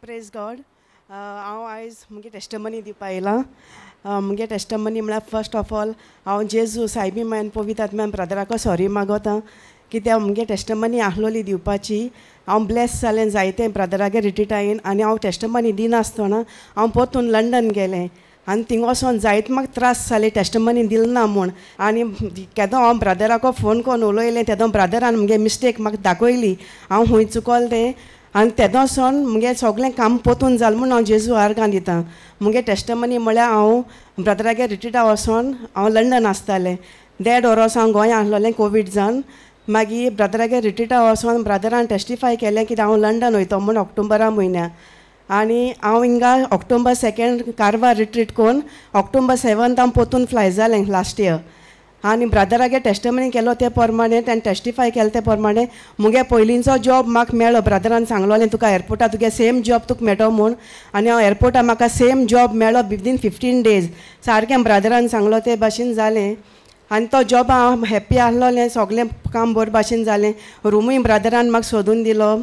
Praise God. हांव आयज मुगे टेस्टमनी दिवपा येयलां. मुगे टेस्टमनी म्हळ्यार फर्स्ट ऑफ ऑल हांव जेजू सायबी मायन पवित्र आत्म्यान ब्रदराको सॉरी मागोतां कित्याक मुगे टेस्टमनी आहलोली दिवपाची. हांव ब्लेस जालें जायतें ब्रदरागे रिट्रीटा येवन आनी हांव टेस्टमनी दिनासतना हांव पोतून लंडन गेलें आनी थिंग वचोन जायत म्हाका त्रास जाले टेस्टमनी दिल ना म्हूण. आनी केदो हांव ब्रदराको फोन करून उलयलें तेदो ब्रदरान मुगे मिस्टेक म्हाका दाखयली हांव खूंय चुकोल तें. आनी तेदोसोन मुगे सगळें काम पोतून जालें म्हूण हांव जेजू आर्गां दितां. मुगे टेस्टमनी म्हळ्यार हांव ब्रदरागे रिट्रीटा वचोन हांव लंडन आसतालें. 1.5 वर्स हांव गोंया आहलोलें कोवीड जावन. मागीर ब्रदरागे रिट्रीटा वचोन ब्रदरान टेस्टिफाय केलें की हांव लंडन वयता म्हूण ऑक्टोबरा म्हयन्या. आनी हांव हिंगा ऑक्टोबर 2 कारवार रिट्रीट कोन्न ऑक्टोबर 7 हांव पोतून फ्लाय जालें लास्ट इयर. आनी ब्रदरागे टेस्टमनी केलो ते प्रमाणे ताणें टेस्टिफाय केले ते प्रमाणे मुगे पयलींचो जॉब म्हाका मेळ्ळो. ब्रदरान सांगलोलें तुका एअरपोर्टार तुगे सेम जॉब तुका मेळटो म्हूण. आनी हांव एअरपोर्टार म्हाका सेम जॉब मेळ्ळो विदीन 15 days. सारकें ब्रदरान सांगलो ते भाशेन जालें. आनी तो जॉब हांव हॅप्पी आहलोलें. सगलें काम बरे भाशेन जालें. रूमूय ब्रदरान म्हाका सोदून दिलो.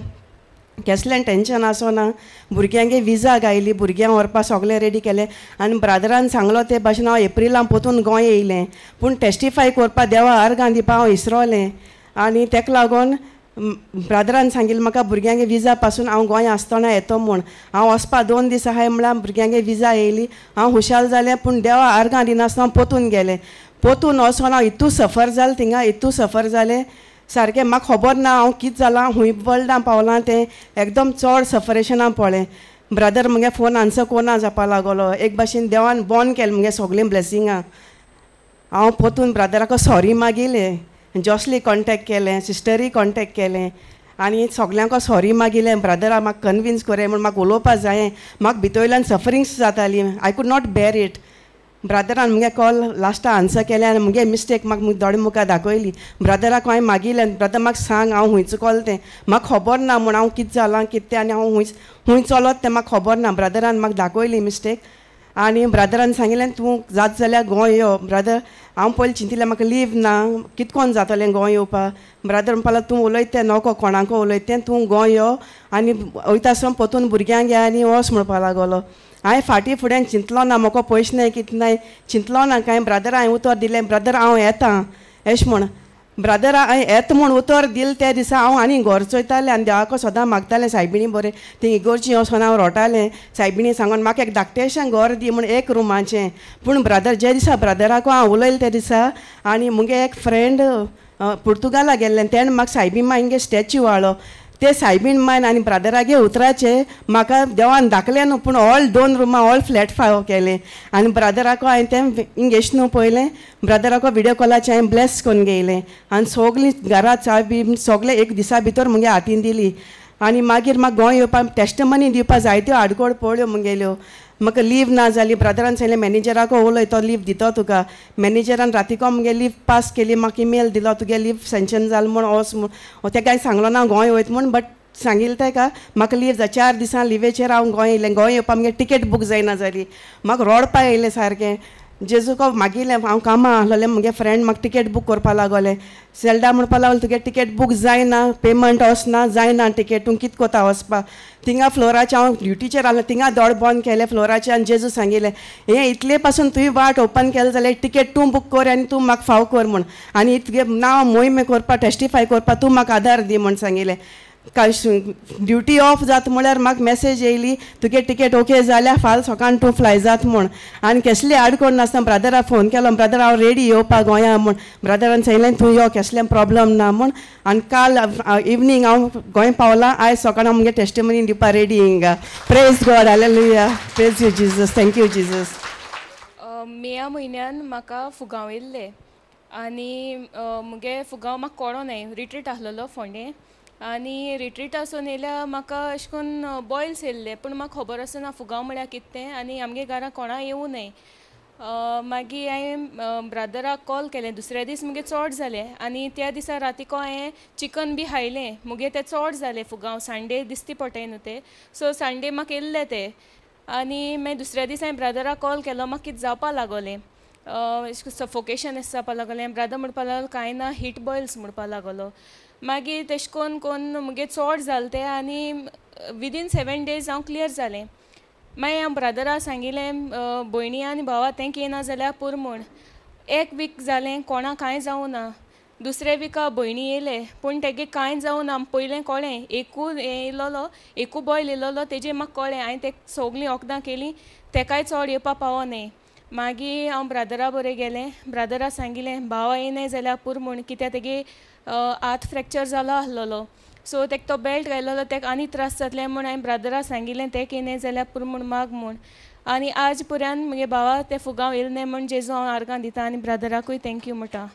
कसलें टेंशन आसोना. भुरग्यांगे विजा गायली भुरग्यांक व्हरपा सगलें रेडी केलें. आनी ब्रदरान सांगलो ते भाशेन हांव एप्रिलान पोतून गोंय येयलें. पूण टेस्टिफाय करपा देवा आर्गां दिवपा हांव इसरोलें. आनी तेका लागून ब्रदरान सांगिल्लें म्हाका भुरग्यांगे विजा पासून हांव गोंया आसतना येतो म्हूण. हांव वचपा 2 दीस आहाय म्हळ्यार भुरग्यांगे विजा येयली. हांव हुशाल जालें पूण देवा आर्गां दिनासतना हांव पोतून गेलें. पोतून वचोन हांव इतू सफर जालें थिंगा इतू सफर जालें सारकें म्हाका खबर ना हांव कितें जालां खूंय वर्ल्डां पावलां तें एकदम चड सफरेशनां पळय. ब्रदर मुगे फोन आन्सर कोना जावपा लागलो. एक भाशेन देवान बॉन केलें मुगे सगळीं ब्लेसिंगां. हांव पोतून ब्रदराको सॉरी मागिलें. जॉस्ली कॉन्टेक्ट केलें सिस्टरी कॉन्टेक्ट केलें आनी सगल्यांको सॉरी मागिलें. ब्रदराक म्हाका कन्विन्स कोरें म्हूण म्हाका उलोवपा जायें. म्हाका भितरल्यान सफरिंग्स जातालीं. I could not bear it. ब्रदरान मुगे कॉल लास्टा आन्सर केलें आनी मुगे मिस्टेक म्हाका दोळे मुखार दाखयली. ब्रदराक हांवें मागिलें ब्रदर म्हाका सांग हांव खूंय चुकोल तें म्हाका खबर ना म्हूण हांव कितें जालां कितें तें आनी हांव खूंय चलत तें म्हाका खबर ना. ब्रदरान म्हाका दाखयली मिस्टेक. आनी ब्रदरान सांगिल्लें तूं जात जाल्यार गोंय यो. ब्रदर हांव पयलीं चिंतिल्लें म्हाका लीव ना कितकोन जातलें गोंय येवपा. ब्रदर म्हणपाक लागलो तूं उलयत तें नोको कोणाको उलयत तें तूं गोंय यो आनी वयतासतना पोतून भुरग्यांक घे आनी वच म्हणपा लागलो. हांवें फाटीं फुडें चिंतलो ना म्हाका पयशे नाय कितें नाय चिंतलो ना कांय. ब्रदर हांवें उतर दिलें ब्रदर हांव येतां एश म्हूण. ब्रदर हांवें येता म्हूण उतर दिलें त्या दिसा हांव आनी घर चोयतालें आनी देवाको सदां मागतालें सायबिणी बरें थंय इगोर्जी वचोन हांव रोटालें. सायबिणी सांगून म्हाका एक धाकटेशें घर दी म्हूण 1 रुमाचें. पूण ब्रदर जे दिसा ब्रदराको हांव उलयलें त्या दिसा आनी मुगे एक फ्रेंड पुर्तुगाला गेल्लें तेणें म्हाका सायबीण मांयगे स्टॅच्यू हाडलो. ते सायबीण मायन आनी ब्रदरागे उतराचे म्हाका देवान दाखलें न्हू पूण ऑल 2 रुमां ऑल फ्लॅट फाव केलें. आनी ब्रदराको हांवें तें हिंग एश न्हू पयलें ब्रदराको विडियो कॉलाचें हांवें ब्लेस करून घेयलें. आनी सगलीं घरा चा बी सगलें एक दिसा भितर मुगे हातीन दिली. आनी मागीर म्हाका गोंय येवपा टेस्टमनी दिवपा जायत्यो आडकोड पळ्ळ्यो मुगेल्यो. म्हाका लीव ना जाली. ब्रदरान सांगलें मॅनेजराको उलय तो लीव दितो तुका. मॅनेजरान रातीको मुगे लीव पास केली म्हाका ईमेल दिलो तुगे लीव सँक्शन जालें म्हूण वच म्हूण. तेका हांवें सांगलो ना गोंय वयता म्हूण बट सांगिल्लें तेका म्हाका लीव जा 4 दिसां लिवेचेर हांव गोंय येयलें. गोंय येवपा मुगे टिकेट बूक जायना जाली. म्हाका रोडपा येयलें सारकें. जेजूको मागिलें हांव कामां आहलोलें मुगे फ्रेंड म्हाका टिकेट बूक करपा लागोलें. सेल्डा म्हणपा लागलो तुगे टिकेट बूक जायना पेमंट वचना जायना टिकेट तूं कितें कोता वचपा. थिंगा फ्लोराचें हांव ड्युटीचेर आहलें थिंगा दोळ बंद केलें फ्लोराचें. आनी जेजू सांगिलें हें इतले पासून तुवें वाट ओपन केलें जाल्यार टिकेट तूं बूक कर आनी तूं म्हाका फाव कर म्हूण. आनी तुगे नांव मोहीम करपा टेस्टिफाय करपा तूं म्हाका आदार दी म्हूण सांगिलें. ड्युटी ऑफ जाता म्हळ्यार म्हाका मॅसेज येयली तुगे टिकेट ओके जाल्यार फाल्यां सकाळीं तूं फ्लाय जाता म्हूण. आनी कसलें आडकोण नासतना ब्रदराक फोन केलो ब्रदर हांव रेडी येवपा गोंया म्हूण. ब्रदरान सांगलें तूं यो कसलें प्रॉब्लम ना म्हूण. आनी काल इवनींग हांव गोंय पावलां. आयज सकाळीं हांव मुगे टेस्टिमनी दिवपा रेडी हिंगा. Praise God hallelujah. Praise you Jesus. Thank you Jesus. May म्हयन्यान म्हाका फुगांव येयल्ले आनी मुगे फुगांव म्हाका कळो नाय. रिट्रीट आहलोलो फोंडें आनी रिट्रीट आसून येयल्यार म्हाका अशें करून बॉयल्स येयल्ले पूण म्हाका खबर आसना फुगांव म्हळ्यार कितें तें. आनी आमगे घरा कोणा येवं न्हय. मागीर हांवें ब्रदराक कॉल केलें. दुसऱ्या दीस मुगे चड जालें आनी त्या दिसा रातीको हांवें चिकन बी खायलें. मुगे तें चड जालें फुगांव. संडे दिसती पडटाय न्हू तें सो संडे म्हाका येयल्ले ते. आनी मागीर दुसऱ्या दीस हांवें ब्रदराक कॉल केलो म्हाका कितें जावपा लागोलें. सफोकेशन एस जावपा लागलें ब्रदर म्हणपा लागलो कांय ना हीट बॉयल्स म्हणपा लागलो मागीर तेश कोन्न मुगे चोड जालें तें आनी विदीन 7 days हांव क्लियर जालें मागीर हांव ब्रदरा सांगिल्लें भयणी आनी भावा तेंक येना जाल्यार पुर म्हूण 1 वीक जालें कोणा कांय जावं ना दुसरे विका भयणी येयले पूण तेगे कांय जावं ना पयलें कळ्ळें एकू येयलोलो एकू बॉयल येयलोलो तेजेर म्हाका कळ्ळें हांवें ते सगळीं वखदां केलीं तेकाय चोड येवपा पावो न्ही मागीर हांव ब्रदरा बरें गेलें ब्रदरा सांगिल्लें भावा येनाय जाल्यार पुर म्हूण कित्याक तेगे हात फ्रॅक्चर जालो आसलोलो सो तेका तो बेल्ट घायलोलो तेका आनी त्रास जातले म्हूण हांवें ब्रदरा सांगिल्लें तेका येनाय जाल्यार पुर म्हूण माग म्हूण आनी आज पर्यंत मुगे भावा ते फुगांव येयले न्ही म्हूण जेजू हांव आर्गां दिता आनी ब्रदराकूय थँक्यू म्हणटा